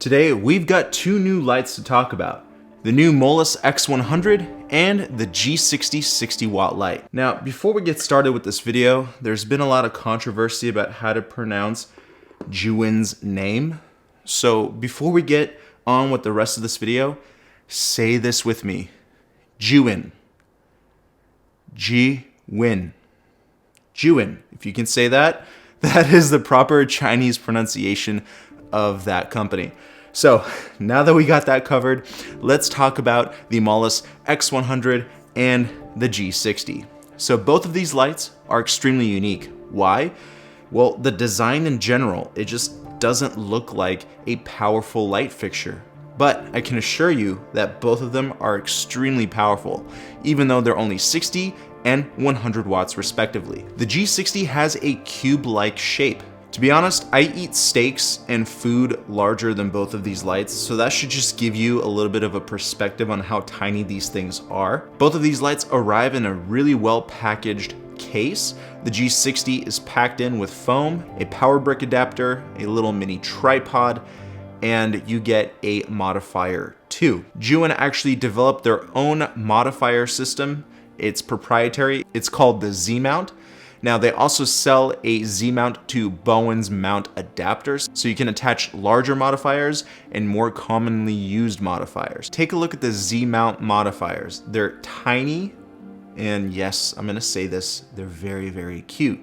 Today, we've got two new lights to talk about. The new Moelis X100 and the G60 60 watt light. Now, before we get started with this video, there's been a lot of controversy about how to pronounce Jiwin's name. So before we get on with the rest of this video, say this with me. Jiwin. Jiwin. Jiwin. If you can say that, that is the proper Chinese pronunciation of that company. So now that we got that covered, let's talk about the Moelis X100 and the G60. So both of these lights are extremely unique. Why? Well, the design in general, it just doesn't look like a powerful light fixture. But I can assure you that both of them are extremely powerful, even though they're only 60 and 100 watts respectively. The G60 has a cube-like shape. To be honest, I eat steaks and food larger than both of these lights, so that should just give you a little bit of a perspective on how tiny these things are. Both of these lights arrive in a really well packaged case. The G60 is packed in with foam, a power brick adapter, a little mini tripod, and you get a modifier too. Jiwin actually developed their own modifier system. It's proprietary. It's called the Z-mount. Now they also sell a Z-mount to Bowens mount adapters, so you can attach larger modifiers and more commonly used modifiers. Take a look at the Z-mount modifiers. They're tiny, and yes, I'm gonna say this, they're very, very cute.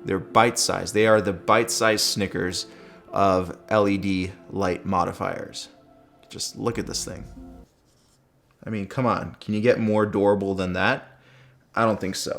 They're bite-sized. They are the bite-sized Snickers of LED light modifiers. Just look at this thing. I mean, come on, can you get more adorable than that? I don't think so.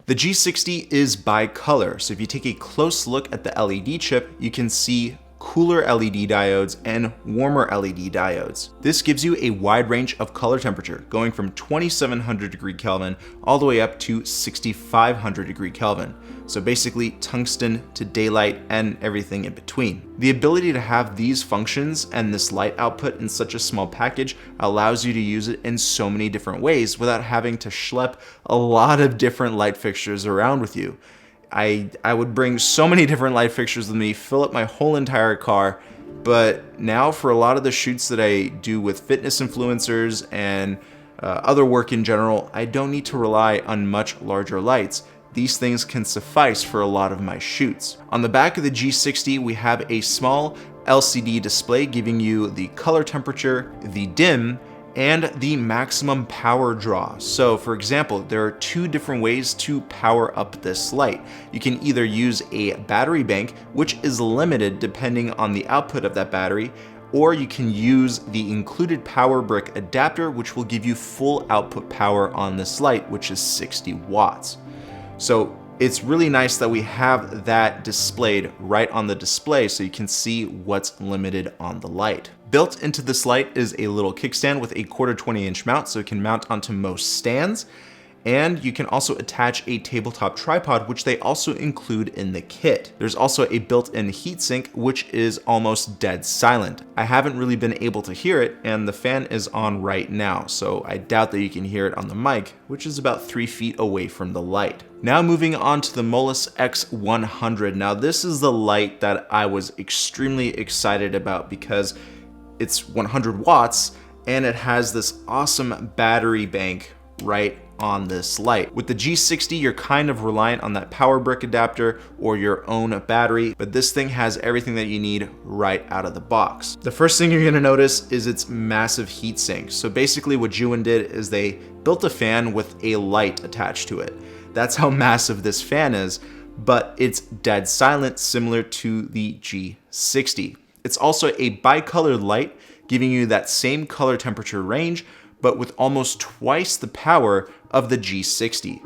The G60 is bi-color, so if you take a close look at the LED chip, you can see cooler LED diodes and warmer LED diodes. This gives you a wide range of color temperature, going from 2700 degree Kelvin all the way up to 6500 degree Kelvin. So basically tungsten to daylight and everything in between. The ability to have these functions and this light output in such a small package allows you to use it in so many different ways without having to schlep a lot of different light fixtures around with you. I would bring so many different light fixtures with me, fill up my whole entire car, but now for a lot of the shoots that I do with fitness influencers and other work in general, I don't need to rely on much larger lights. These things can suffice for a lot of my shoots. On the back of the G60, we have a small LCD display giving you the color temperature, the dim, and the maximum power draw. So for example, there are two different ways to power up this light. You can either use a battery bank, which is limited depending on the output of that battery, or you can use the included power brick adapter, which will give you full output power on this light, which is 60 watts. So it's really nice that we have that displayed right on the display so you can see what's limited on the light. Built into this light is a little kickstand with a 1/4 20-inch mount, so it can mount onto most stands. And you can also attach a tabletop tripod, which they also include in the kit. There's also a built-in heatsink, which is almost dead silent. I haven't really been able to hear it, and the fan is on right now, so I doubt that you can hear it on the mic, which is about 3 feet away from the light. Now moving on to the Moelis X100. Now this is the light that I was extremely excited about because it's 100 watts and it has this awesome battery bank right on this light. With the G60, you're kind of reliant on that power brick adapter or your own battery, but this thing has everything that you need right out of the box. The first thing you're gonna notice is its massive heatsink. So basically what Jiwin did is they built a fan with a light attached to it. That's how massive this fan is, but it's dead silent, similar to the G60. It's also a bi-colored light, giving you that same color temperature range, but with almost twice the power of the G60.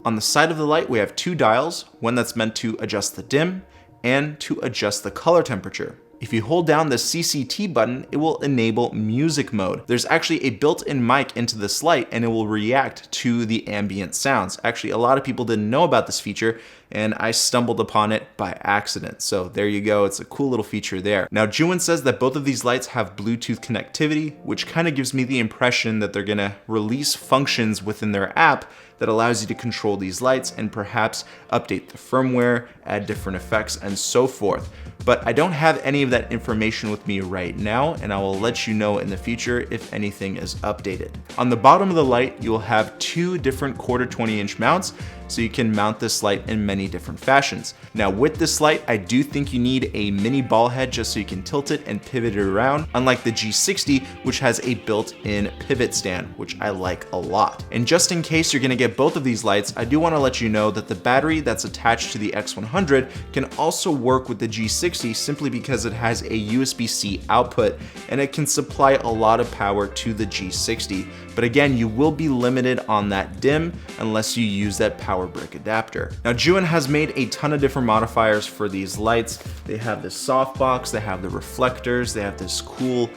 On the side of the light, we have two dials, one that's meant to adjust the dim and to adjust the color temperature. If you hold down the CCT button, it will enable music mode. There's actually a built-in mic into this light and it will react to the ambient sounds. Actually, a lot of people didn't know about this feature and I stumbled upon it by accident. So there you go, it's a cool little feature there. Now, Juwin says that both of these lights have Bluetooth connectivity, which kind of gives me the impression that they're gonna release functions within their app that allows you to control these lights and perhaps update the firmware, add different effects, and so forth. But I don't have any of that information with me right now, and I will let you know in the future if anything is updated. On the bottom of the light, you'll have two different 1/4-20" mounts, so you can mount this light in many different fashions. Now with this light, I do think you need a mini ball head just so you can tilt it and pivot it around, unlike the G60, which has a built-in pivot stand, which I like a lot. And just in case you're gonna get both of these lights, I do wanna let you know that the battery that's attached to the X100 can also work with the G60 simply because it has a USB-C output and it can supply a lot of power to the G60. But again, you will be limited on that DIMM unless you use that power brick adapter. Now, Juwin has made a ton of different modifiers for these lights. They have the softbox, they have the reflectors, they have this cool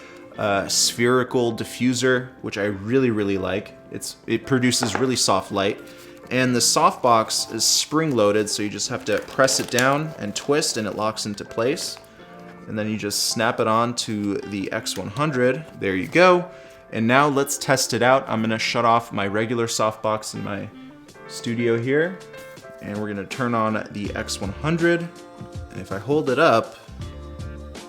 spherical diffuser, which I really like. It produces really soft light. And the softbox is spring-loaded, so you just have to press it down and twist and it locks into place. And then you just snap it on to the X100. There you go. And now let's test it out. I'm gonna shut off my regular softbox in my studio here, and we're gonna turn on the X100. And if I hold it up,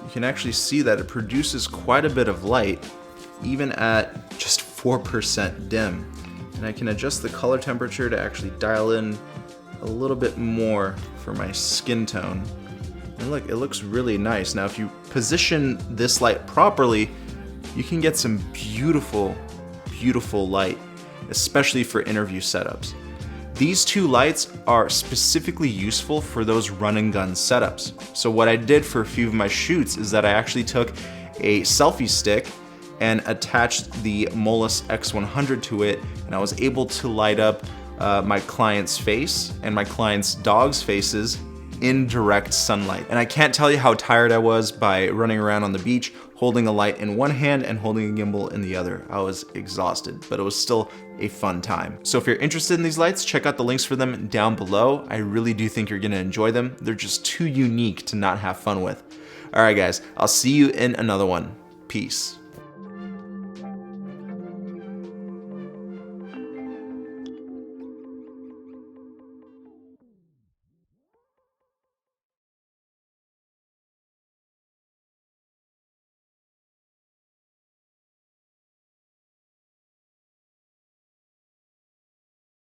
you can actually see that it produces quite a bit of light, even at just 4% dim. And I can adjust the color temperature to actually dial in a little bit more for my skin tone. And look, it looks really nice. Now, if you position this light properly, you can get some beautiful light, especially for interview setups. These two lights are specifically useful for those run and gun setups. So what I did for a few of my shoots is that I actually took a selfie stick and attached the Moleus X100 to it, and I was able to light up my client's face and my client's dog's faces in direct sunlight. And I can't tell you how tired I was by running around on the beach, holding a light in one hand and holding a gimbal in the other. I was exhausted, but it was still a fun time. So if you're interested in these lights, check out the links for them down below. I really do think you're gonna enjoy them. They're just too unique to not have fun with. All right, guys, I'll see you in another one. Peace.